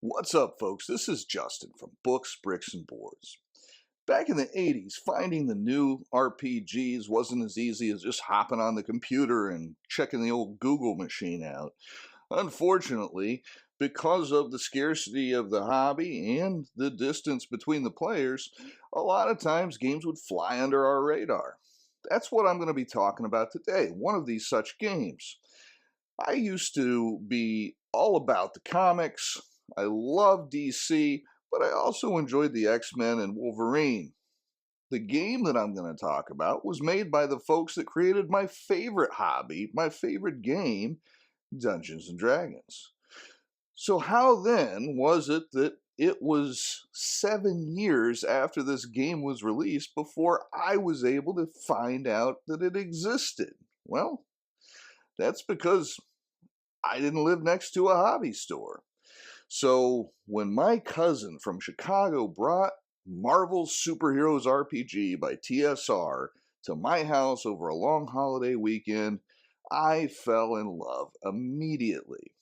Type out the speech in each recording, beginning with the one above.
What's up, folks? This is Justin from Books, Bricks, and Boards. Back in the 80s, finding the new RPGs wasn't as easy as just hopping on the computer and checking the old Google machine out. Unfortunately, because of the scarcity of the hobby and the distance between the players, a lot of times games would fly under our radar. That's what I'm going to be talking about today, one of these such games. I used to be all about the comics. I love DC, but I also enjoyed the X-Men and Wolverine. The game that I'm going to talk about was made by the folks that created my favorite hobby, my favorite game, Dungeons and Dragons. So how then was it that it was 7 years after this game was released before I was able to find out that it existed? Well, that's because I didn't live next to a hobby store. So when my cousin from Chicago brought Marvel's Superheroes RPG by TSR to my house over a long holiday weekend, I fell in love immediately.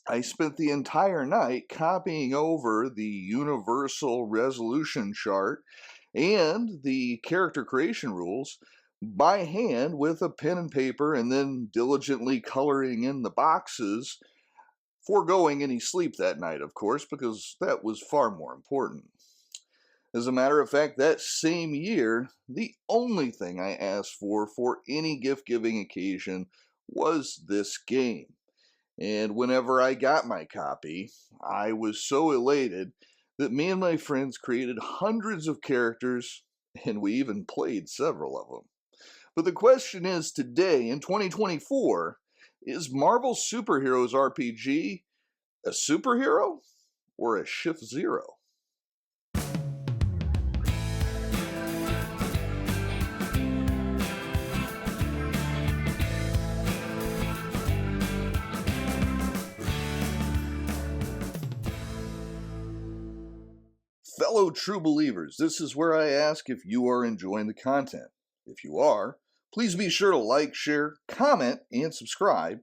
I spent the entire night copying over the universal resolution chart and the character creation rules by hand with a pen and paper, and then diligently coloring in the boxes, foregoing any sleep that night, of course, because that was far more important. As a matter of fact, that same year, the only thing I asked for any gift-giving occasion was this game. And whenever I got my copy, I was so elated that me and my friends created hundreds of characters, and we even played several of them. But the question is, today, in 2024, is Marvel Superheroes RPG a superhero or a Shift Zero? Fellow true believers, this is where I ask if you are enjoying the content. If you are, please be sure to like, share, comment, and subscribe,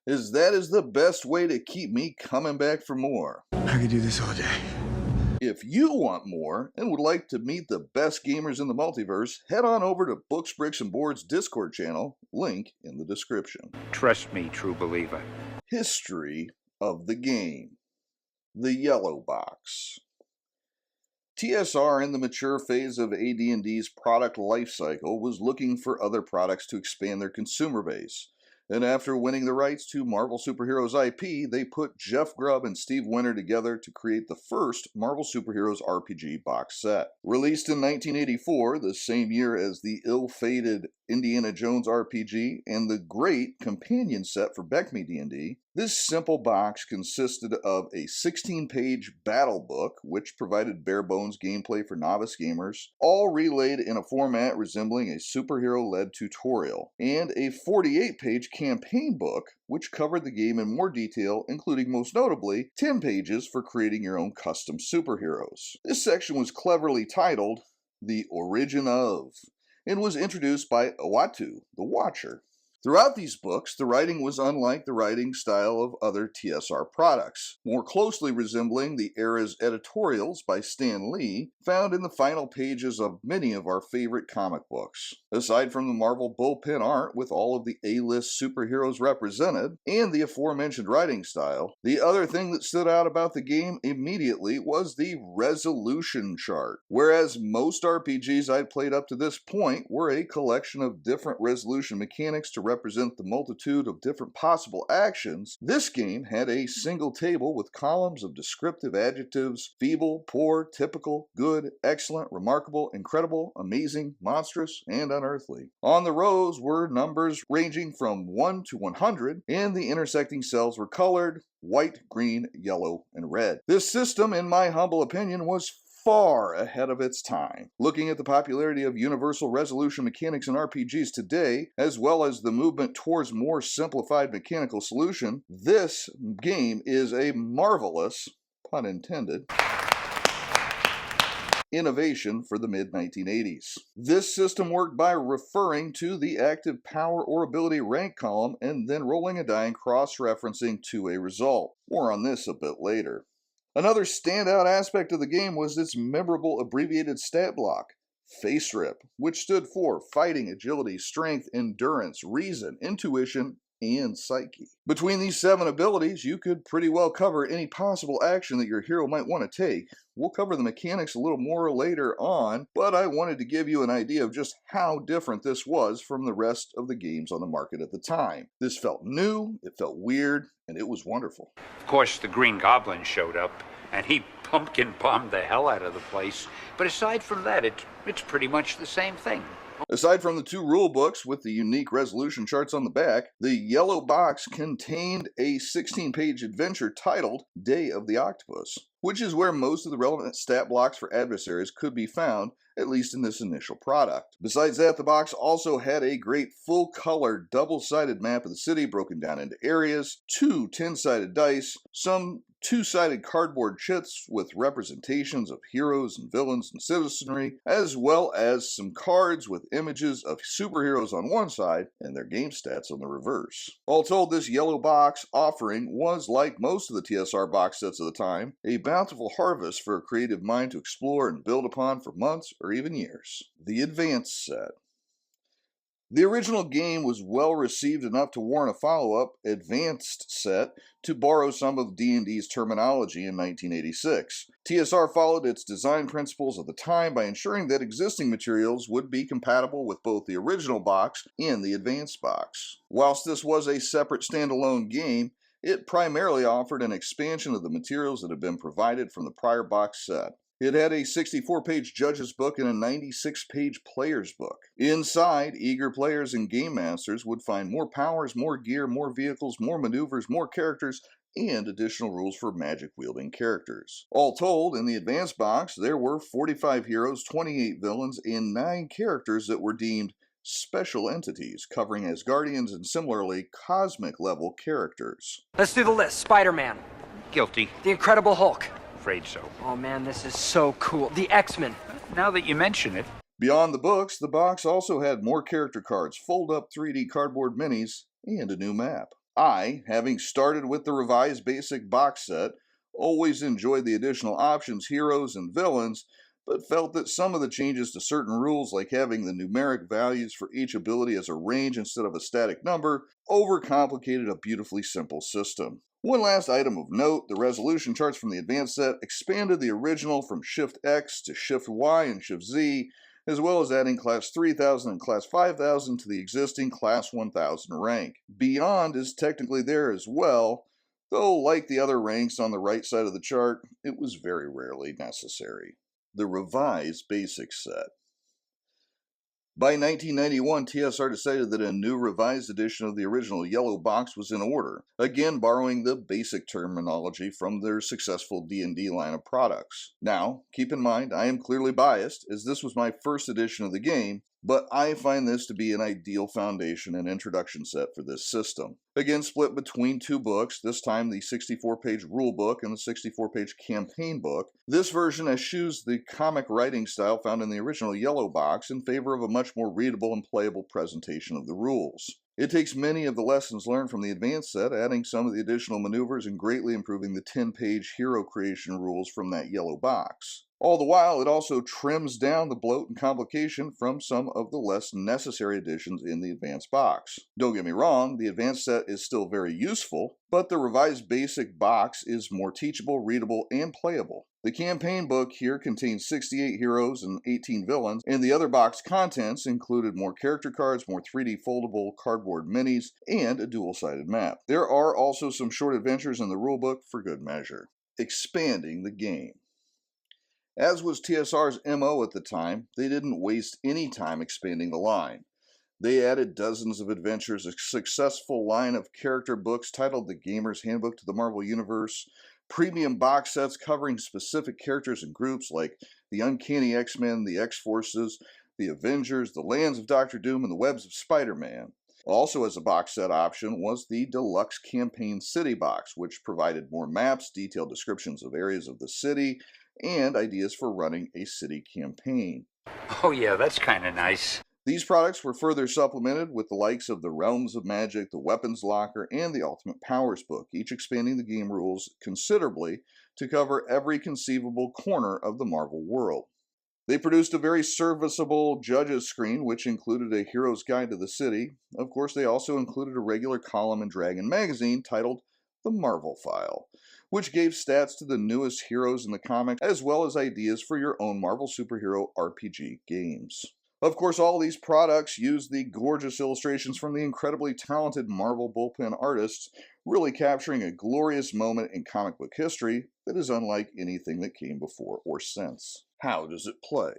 as that is the best way to keep me coming back for more. I could do this all day. If you want more and would like to meet the best gamers in the multiverse, head on over to Books, Bricks, and Boards Discord channel, link in the description. Trust me, true believer. History of the game. The Yellow Box. TSR, in the mature phase of AD&D's product lifecycle, was looking for other products to expand their consumer base. And after winning the rights to Marvel Superheroes IP, they put Jeff Grubb and Steve Winter together to create the first Marvel Superheroes RPG box set. Released in 1984, the same year as the ill-fated Indiana Jones RPG and the great companion set for Beckme D&D, this simple box consisted of a 16-page battle book, which provided bare-bones gameplay for novice gamers, all relayed in a format resembling a superhero-led tutorial, and a 48-page campaign book, which covered the game in more detail, including most notably 10 pages for creating your own custom superheroes. This section was cleverly titled The Origin of, and was introduced by Uatu, the Watcher. Throughout these books, the writing was unlike the writing style of other TSR products, more closely resembling the era's editorials by Stan Lee, found in the final pages of many of our favorite comic books. Aside from the Marvel bullpen art with all of the A-list superheroes represented, and the aforementioned writing style, the other thing that stood out about the game immediately was the resolution chart. Whereas most RPGs I'd played up to this point were a collection of different resolution mechanics to represent the multitude of different possible actions, this game had a single table with columns of descriptive adjectives: feeble, poor, typical, good, excellent, remarkable, incredible, amazing, monstrous, and unearthly. On the rows were numbers ranging from 1 to 100, and the intersecting cells were colored white, green, yellow, and red. This system, in my humble opinion, was far ahead of its time. Looking at the popularity of universal resolution mechanics in RPGs today, as well as the movement towards more simplified mechanical solution, this game is a marvelous, pun intended, innovation for the mid-1980s. This system worked by referring to the active power or ability rank column and then rolling a die and cross-referencing to a result. More on this a bit later. Another standout aspect of the game was its memorable abbreviated stat block, FACERIP, which stood for Fighting, Agility, Strength, Endurance, Reason, Intuition, and Psyche. Between these 7 abilities, you could pretty well cover any possible action that your hero might want to take. We'll cover the mechanics a little more later on, but I wanted to give you an idea of just how different this was from the rest of the games on the market at the time. This felt new, it felt weird, and it was wonderful. Of course, the Green Goblin showed up, and he pumpkin bombed the hell out of the place. But aside from that, it's pretty much the same thing. Aside from the 2 rule books with the unique resolution charts on the back, the yellow box contained a 16-page adventure titled Day of the Octopus, which is where most of the relevant stat blocks for adversaries could be found, at least in this initial product. Besides that, the box also had a great full-color double-sided map of the city broken down into areas, 2 10-sided dice, some 2-sided cardboard chits with representations of heroes and villains and citizenry, as well as some cards with images of superheroes on one side and their game stats on the reverse. All told, this yellow box offering was, like most of the TSR box sets of the time, a bountiful harvest for a creative mind to explore and build upon for months or even years. The Advanced Set. The original game was well received enough to warrant a follow-up, Advanced Set, to borrow some of D&D's terminology in 1986. TSR followed its design principles of the time by ensuring that existing materials would be compatible with both the original box and the Advanced box. Whilst this was a separate standalone game, it primarily offered an expansion of the materials that had been provided from the prior box set. It had a 64-page judge's book and a 96-page player's book. Inside, eager players and game masters would find more powers, more gear, more vehicles, more maneuvers, more characters, and additional rules for magic-wielding characters. All told, in the Advanced box, there were 45 heroes, 28 villains, and 9 characters that were deemed special entities, covering Asgardians and similarly cosmic-level characters. Let's do the list. Spider-Man. Guilty. The Incredible Hulk. Afraid so. Oh man, this is so cool. The X-Men. Now that you mention it. Beyond the books, the box also had more character cards, fold-up 3D cardboard minis, and a new map. I, having started with the revised basic box set, always enjoyed the additional options, heroes, and villains, but felt that some of the changes to certain rules, like having the numeric values for each ability as a range instead of a static number, overcomplicated a beautifully simple system. One last item of note, the resolution charts from the Advanced set expanded the original from Shift X to Shift Y and Shift Z, as well as adding Class 3000 and Class 5000 to the existing Class 1000 rank. Beyond is technically there as well, though like the other ranks on the right side of the chart, it was very rarely necessary. The revised basic set. By 1991, TSR decided that a new revised edition of the original yellow box was in order, again borrowing the basic terminology from their successful D&D line of products. Now, keep in mind, I am clearly biased, as this was my first edition of the game, but I find this to be an ideal foundation and introduction set for this system. Again, split between 2 books, this time the 64-page rule book and the 64-page campaign book. This version eschews the comic writing style found in the original yellow box in favor of a much more readable and playable presentation of the rules. It takes many of the lessons learned from the Advanced set, adding some of the additional maneuvers and greatly improving the 10-page hero creation rules from that yellow box. All the while, it also trims down the bloat and complication from some of the less necessary additions in the Advanced box. Don't get me wrong, the Advanced set is still very useful, but the revised basic box is more teachable, readable, and playable. The campaign book here contains 68 heroes and 18 villains, and the other box contents included more character cards, more 3D foldable cardboard minis, and a dual-sided map. There are also some short adventures in the rulebook for good measure. Expanding the game. As was TSR's MO at the time, they didn't waste any time expanding the line. They added dozens of adventures, a successful line of character books titled The Gamer's Handbook to the Marvel Universe, premium box sets covering specific characters and groups like the Uncanny X-Men, the X-Forces, the Avengers, the Lands of Doctor Doom, and the Webs of Spider-Man. Also as a box set option was the Deluxe Campaign City box, which provided more maps, detailed descriptions of areas of the city, and ideas for running a city campaign. Oh yeah, that's kind of nice. These products were further supplemented with the likes of the Realms of Magic, the Weapons Locker, and the Ultimate Powers book, each expanding the game rules considerably to cover every conceivable corner of the Marvel world. They produced a very serviceable judges screen, which included a hero's guide to the city. Of course, they also included a regular column in Dragon magazine titled The Marvel File, which gave stats to the newest heroes in the comic, as well as ideas for your own Marvel superhero RPG games. Of course, all these products use the gorgeous illustrations from the incredibly talented Marvel bullpen artists, really capturing a glorious moment in comic book history that is unlike anything that came before or since. How does it play?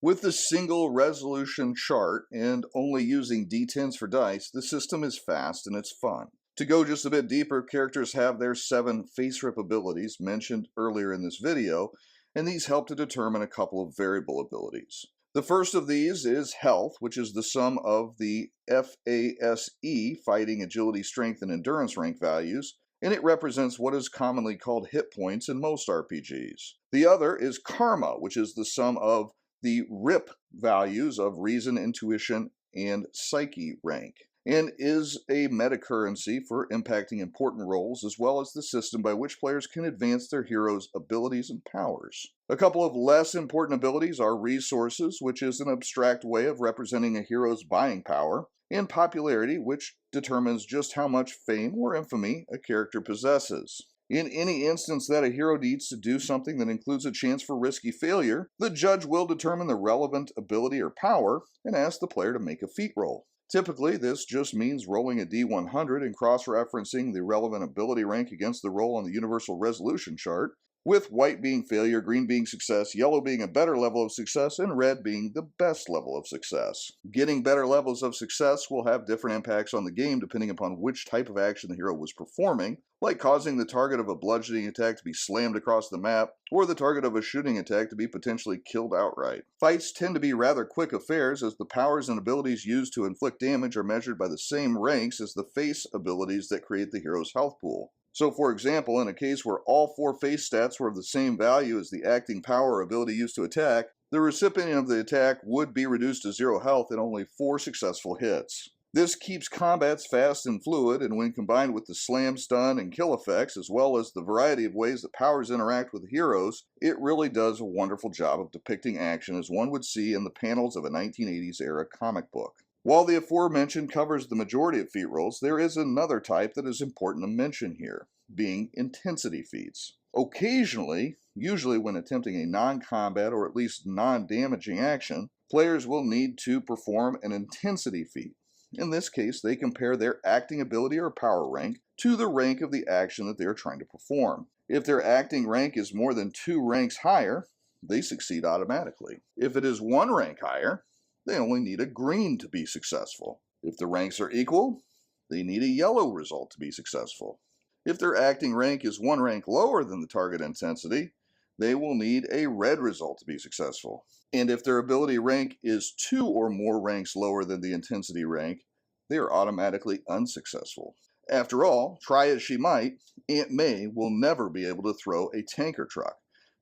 With the single resolution chart and only using D10s for dice, the system is fast and it's fun. To go just a bit deeper, characters have their 7 face rip abilities mentioned earlier in this video, and these help to determine a couple of variable abilities. The first of these is health, which is the sum of the FASE, fighting, agility, strength, and endurance rank values, and it represents what is commonly called hit points in most RPGs. The other is karma, which is the sum of the RIP values of reason, intuition, and psyche rank, and is a meta currency for impacting important roles, as well as the system by which players can advance their heroes' abilities and powers. A couple of less important abilities are resources, which is an abstract way of representing a hero's buying power, and popularity, which determines just how much fame or infamy a character possesses. In any instance that a hero needs to do something that includes a chance for risky failure, the judge will determine the relevant ability or power and ask the player to make a feat roll. Typically, this just means rolling a D100 and cross-referencing the relevant ability rank against the roll on the universal resolution chart, with white being failure, green being success, yellow being a better level of success, and red being the best level of success. Getting better levels of success will have different impacts on the game depending upon which type of action the hero was performing, like causing the target of a bludgeoning attack to be slammed across the map, or the target of a shooting attack to be potentially killed outright. Fights tend to be rather quick affairs, as the powers and abilities used to inflict damage are measured by the same ranks as the face abilities that create the hero's health pool. So, for example, in a case where all 4 face stats were of the same value as the acting power or ability used to attack, the recipient of the attack would be reduced to 0 health in only 4 successful hits. This keeps combats fast and fluid, and when combined with the slam, stun, and kill effects, as well as the variety of ways that powers interact with heroes, it really does a wonderful job of depicting action as one would see in the panels of a 1980s era comic book. While the aforementioned covers the majority of feat rolls, there is another type that is important to mention here, being intensity feats. Occasionally, usually when attempting a non-combat or at least non-damaging action, players will need to perform an intensity feat. In this case, they compare their acting ability or power rank to the rank of the action that they are trying to perform. If their acting rank is more than 2 ranks higher, they succeed automatically. If it is 1 rank higher, they only need a green to be successful. If the ranks are equal, they need a yellow result to be successful. If their acting rank is 1 rank lower than the target intensity, they will need a red result to be successful. And if their ability rank is 2 or more ranks lower than the intensity rank, they are automatically unsuccessful. After all, try as she might, Aunt May will never be able to throw a tanker truck,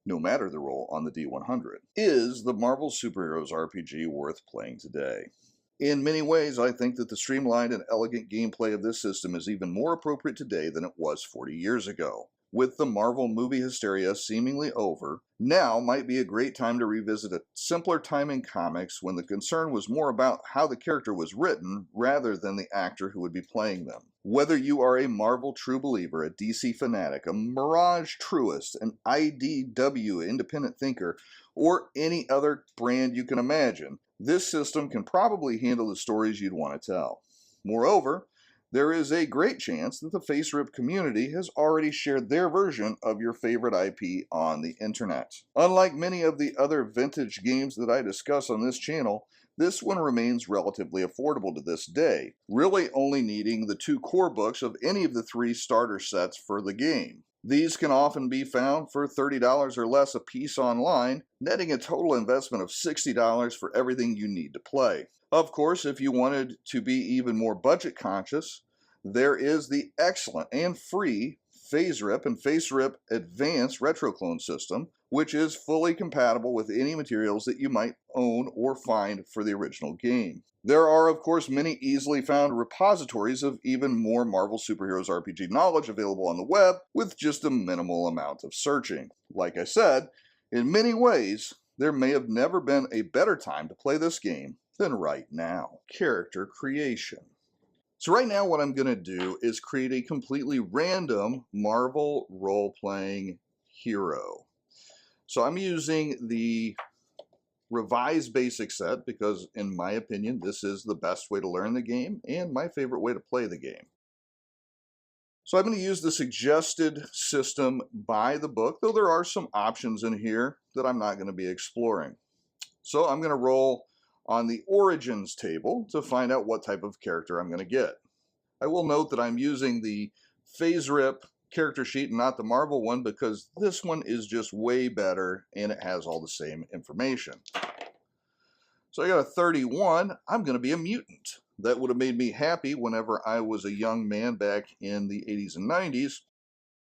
no matter the roll on the D100. Is the Marvel Superheroes RPG worth playing today? In many ways, I think that the streamlined and elegant gameplay of this system is even more appropriate today than it was 40 years ago. With the Marvel movie hysteria seemingly over, now might be a great time to revisit a simpler time in comics when the concern was more about how the character was written rather than the actor who would be playing them. Whether you are a Marvel true believer, a DC fanatic, a Mirage truist, an IDW independent thinker, or any other brand you can imagine, this system can probably handle the stories you'd want to tell. Moreover, there is a great chance that the Face Rip community has already shared their version of your favorite IP on the internet. Unlike many of the other vintage games that I discuss on this channel, this one remains relatively affordable to this day, really only needing the 2 core books of any of the 3 starter sets for the game. These can often be found for $30 or less a piece online, netting a total investment of $60 for everything you need to play. Of course, if you wanted to be even more budget conscious, there is the excellent and free FazeRip and FaceRip Advanced Retroclone System, which is fully compatible with any materials that you might own or find for the original game. There are, of course, many easily found repositories of even more Marvel Superheroes RPG knowledge available on the web with just a minimal amount of searching. Like I said, in many ways, there may have never been a better time to play this game than right now. Character creation. So right now what I'm going to do is create a completely random Marvel role-playing hero. So I'm using the revised basic set because, in my opinion, this is the best way to learn the game and my favorite way to play the game. So I'm going to use the suggested system by the book, though there are some options in here that I'm not going to be exploring. So I'm going to roll on the Origins table to find out what type of character I'm going to get. I will note that I'm using the FazeRip character sheet and not the Marvel one because this one is just way better and it has all the same information. So I got a 31. I'm going to be a mutant. That would have made me happy whenever I was a young man back in the 80s and 90s.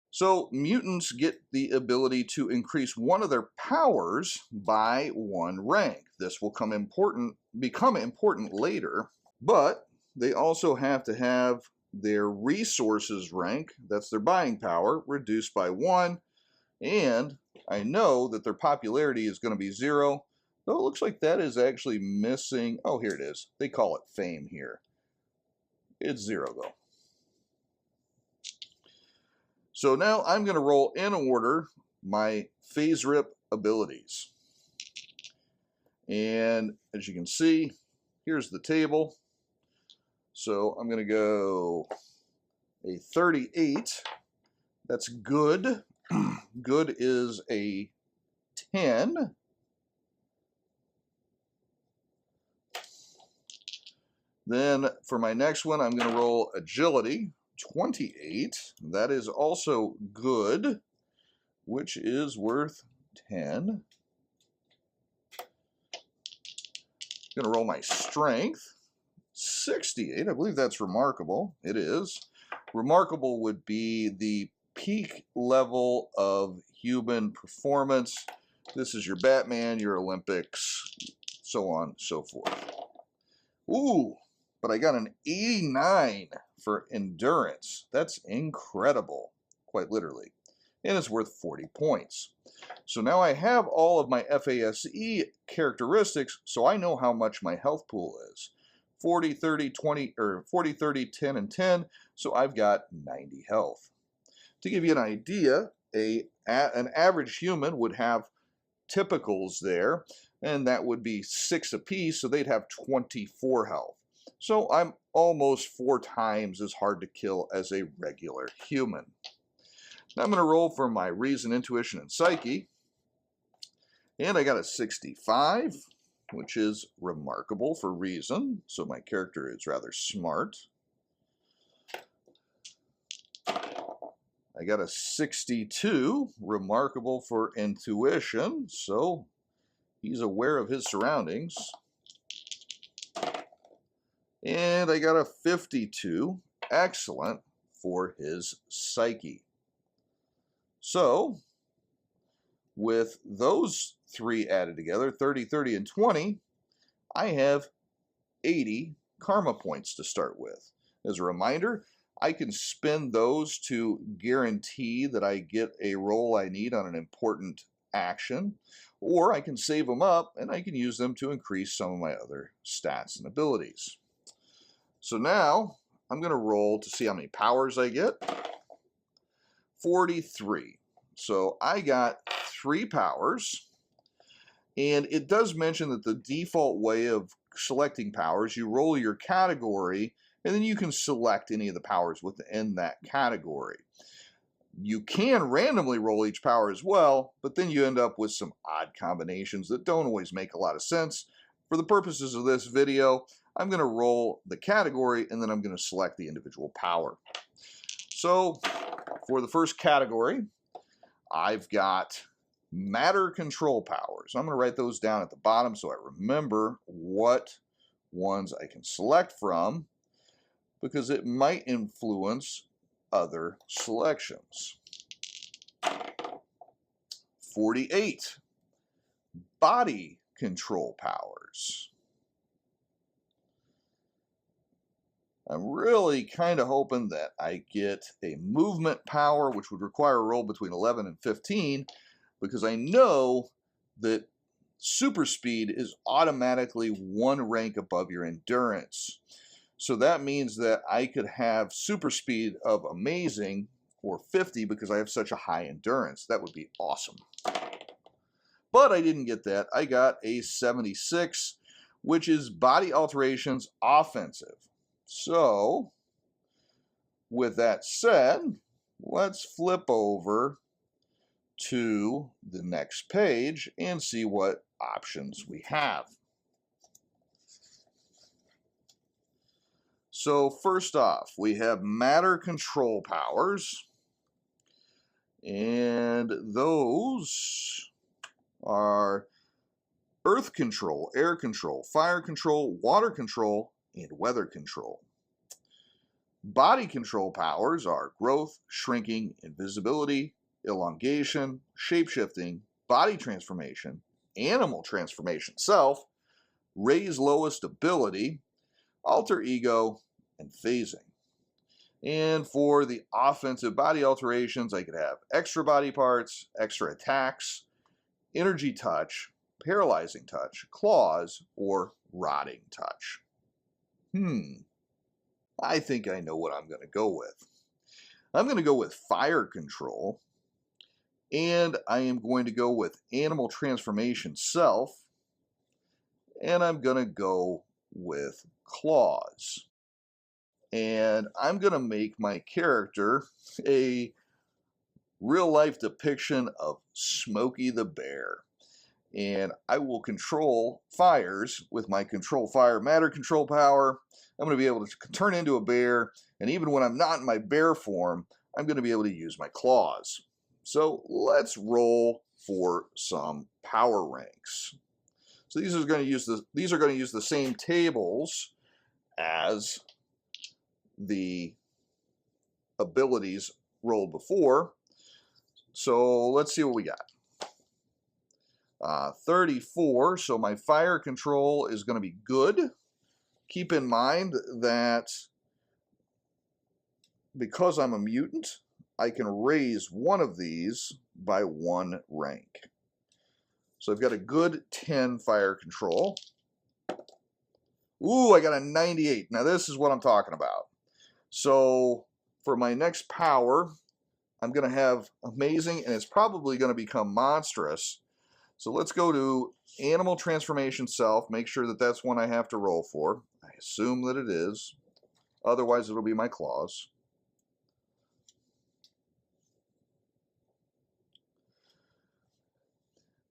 So mutants get the ability to increase one of their powers by 1 rank. This will become important later, but they also have to have their resources rank, that's their buying power, reduced by 1, and I know that their popularity is going to be 0, though it looks like that is actually missing. Oh, here it is. They call it fame here. It's 0 though. So now I'm going to roll in order my FazeRip abilities. And as you can see, here's the table. So I'm going to go a 38. That's good. Good is a 10. Then for my next one, I'm going to roll agility, 28. That is also good, which is worth 10. I'm going to roll my strength, 68. I believe that's remarkable. It is. Remarkable would be the peak level of human performance. This is your Batman, your Olympics, so on and so forth. Ooh, but I got an 89 for endurance. That's incredible, quite literally. And it's worth 40 points. So now I have all of my FASE characteristics, so I know how much my health pool is. 40, 30, 20, or 40, 30, 10, and 10, so I've got 90 health. To give you an idea, an average human would have typicals there, and that would be 6 apiece, so they'd have 24 health. So I'm almost 4 times as hard to kill as a regular human. Now I'm going to roll for my reason, intuition, and psyche. And I got a 65, which is remarkable for reason. So my character is rather smart. I got a 62, remarkable for intuition. So he's aware of his surroundings. And I got a 52, excellent for his psyche. So, with those 3 added together, 30, 30, and 20, I have 80 karma points to start with. As a reminder, I can spend those to guarantee that I get a roll I need on an important action, or I can save them up and I can use them to increase some of my other stats and abilities. So now, I'm going to roll to see how many powers I get. 43. So I got 3 powers, and it does mention that the default way of selecting powers, you roll your category, and then you can select any of the powers within that category. You can randomly roll each power as well, but then you end up with some odd combinations that don't always make a lot of sense. For the purposes of this video, I'm going to roll the category, and then I'm going to select the individual power. So, for the first category, I've got matter control powers. I'm going to write those down at the bottom so I remember what ones I can select from, because it might influence other selections. 48. Body control powers. I'm really kind of hoping that I get a movement power, which would require a roll between 11 and 15, because I know that super speed is automatically one rank above your endurance. So that means that I could have super speed of amazing or 50 because I have such a high endurance. That would be awesome. But I didn't get that. I got a 76, which is body alterations offensive. So, with that said, let's flip over to the next page and see what options we have. So first off, we have matter control powers, and those are earth control, air control, fire control, water control, and weather control. Body control powers are growth, shrinking, invisibility, elongation, shapeshifting, body transformation, animal transformation self, raise lowest ability, alter ego, and phasing. And for the offensive body alterations, I could have extra body parts, extra attacks, energy touch, paralyzing touch, claws, or rotting touch. I think I know what I'm going to go with. I'm going to go with fire control, and I am going to go with animal transformation self, and I'm going to go with claws. And I'm going to make my character a real-life depiction of Smokey the Bear. And I will control fires with my control fire matter control power. I'm going to be able to turn into a bear, and even when I'm not in my bear form, I'm going to be able to use my claws. So let's roll for some power ranks. So these are going to use the same tables as the abilities rolled before. So let's see what we got. 34, so my fire control is going to be good. Keep in mind that because I'm a mutant, I can raise one of these by one rank. So I've got a good 10 fire control. Ooh, I got a 98. Now this is what I'm talking about. So for my next power, I'm going to have amazing, and it's probably going to become monstrous. So let's go to animal transformation self, make sure that that's one I have to roll for. I assume that it is. Otherwise, it'll be my claws.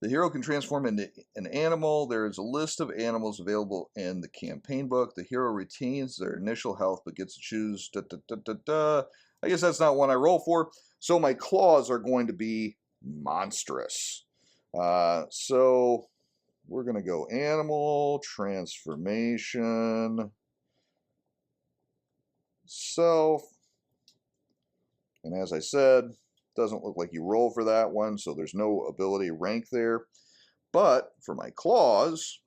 The hero can transform into an animal. There is a list of animals available in the campaign book. The hero retains their initial health but gets to choose. I guess that's not one I roll for. So my claws are going to be monstrous. So we're going to go animal transformation self. And as I said, doesn't look like you roll for that one, so there's no ability rank there. But for my claws,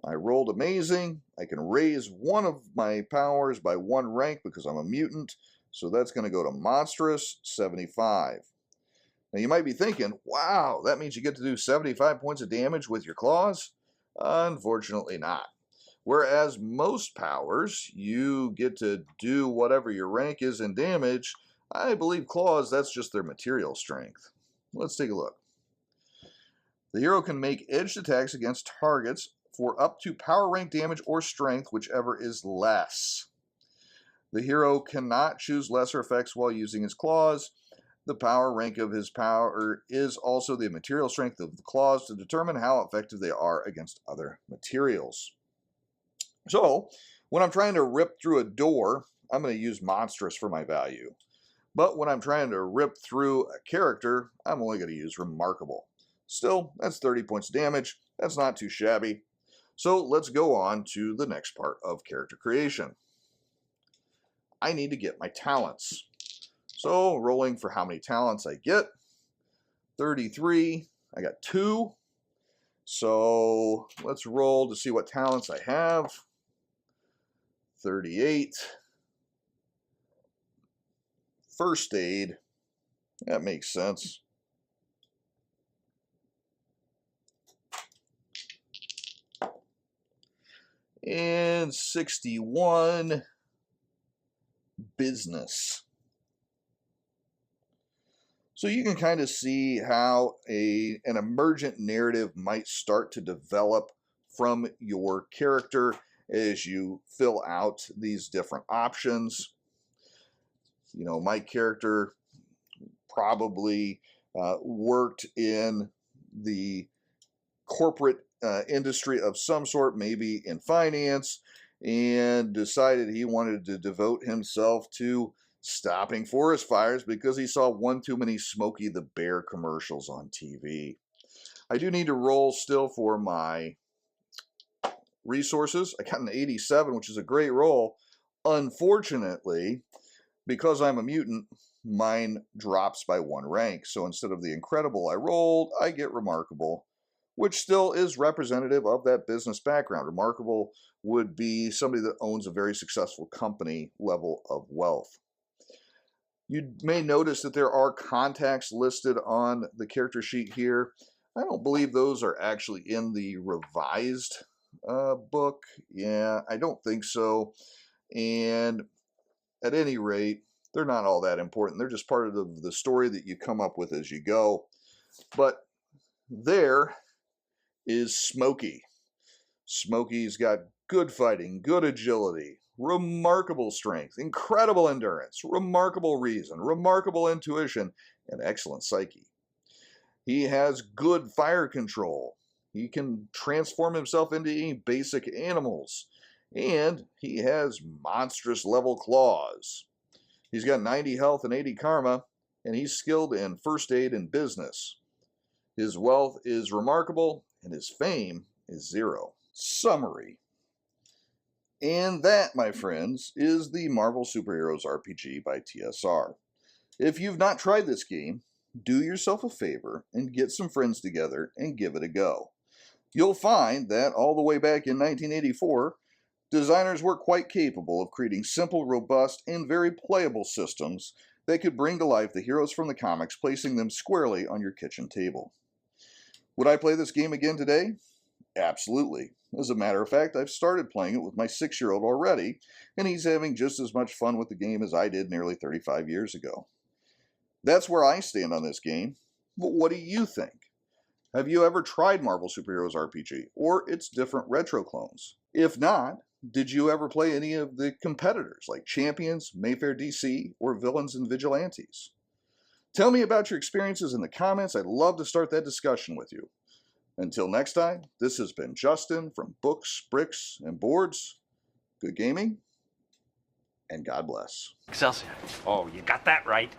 I rolled amazing. I can raise one of my powers by one rank because I'm a mutant. So that's going to go to monstrous 75. Now you might be thinking, wow, that means you get to do 75 points of damage with your claws? Unfortunately not. Whereas most powers, you get to do whatever your rank is in damage. I believe claws, that's just their material strength. Let's take a look. The hero can make edged attacks against targets for up to power rank damage or strength, whichever is less. The hero cannot choose lesser effects while using his claws. The power rank of his power is also the material strength of the claws to determine how effective they are against other materials. So, when I'm trying to rip through a door, I'm going to use monstrous for my value. But when I'm trying to rip through a character, I'm only going to use remarkable. Still, that's 30 points of damage. That's not too shabby. So let's go on to the next part of character creation. I need to get my talents. So rolling for how many talents I get. 33. I got 2. So let's roll to see what talents I have. 38. First aid. That makes sense. And 61. Business. So you can kind of see how an emergent narrative might start to develop from your character as you fill out these different options. You know, my character probably worked in the corporate industry of some sort, maybe in finance, and decided he wanted to devote himself to stopping forest fires because he saw one too many Smokey the Bear commercials on TV. I do need to roll still for my resources. I got an 87, which is a great roll. Unfortunately, because I'm a mutant, mine drops by 1 rank. So instead of the incredible I rolled, I get remarkable, which still is representative of that business background. Remarkable would be somebody that owns a very successful company level of wealth. You may notice that there are contacts listed on the character sheet here. I don't believe those are actually in the revised book. Yeah, I don't think so. And at any rate, they're not all that important. They're just part of the story that you come up with as you go. But there is Smokey. Smokey's got good fighting, good agility, remarkable strength, incredible endurance, remarkable reason, remarkable intuition, and excellent psyche. He has good fire control. He can transform himself into any basic animals. And he has monstrous level claws. He's got 90 health and 80 karma, and he's skilled in first aid and business. His wealth is remarkable, and his fame is 0. Summary. And that, my friends, is the Marvel Superheroes RPG by TSR. If you've not tried this game, do yourself a favor and get some friends together and give it a go. You'll find that all the way back in 1984, designers were quite capable of creating simple, robust, and very playable systems that could bring to life the heroes from the comics, placing them squarely on your kitchen table. Would I play this game again today? Absolutely. As a matter of fact, I've started playing it with my 6-year-old already, and he's having just as much fun with the game as I did nearly 35 years ago. That's where I stand on this game, but what do you think? Have you ever tried Marvel Superheroes RPG, or its different retro clones? If not, did you ever play any of the competitors like Champions, Mayfair DC, or Villains and Vigilantes? Tell me about your experiences in the comments. I'd love to start that discussion with you. Until next time, this has been Justin from Books, Bricks, and Boards. Good gaming, and God bless. Excelsior. Oh, you got that right.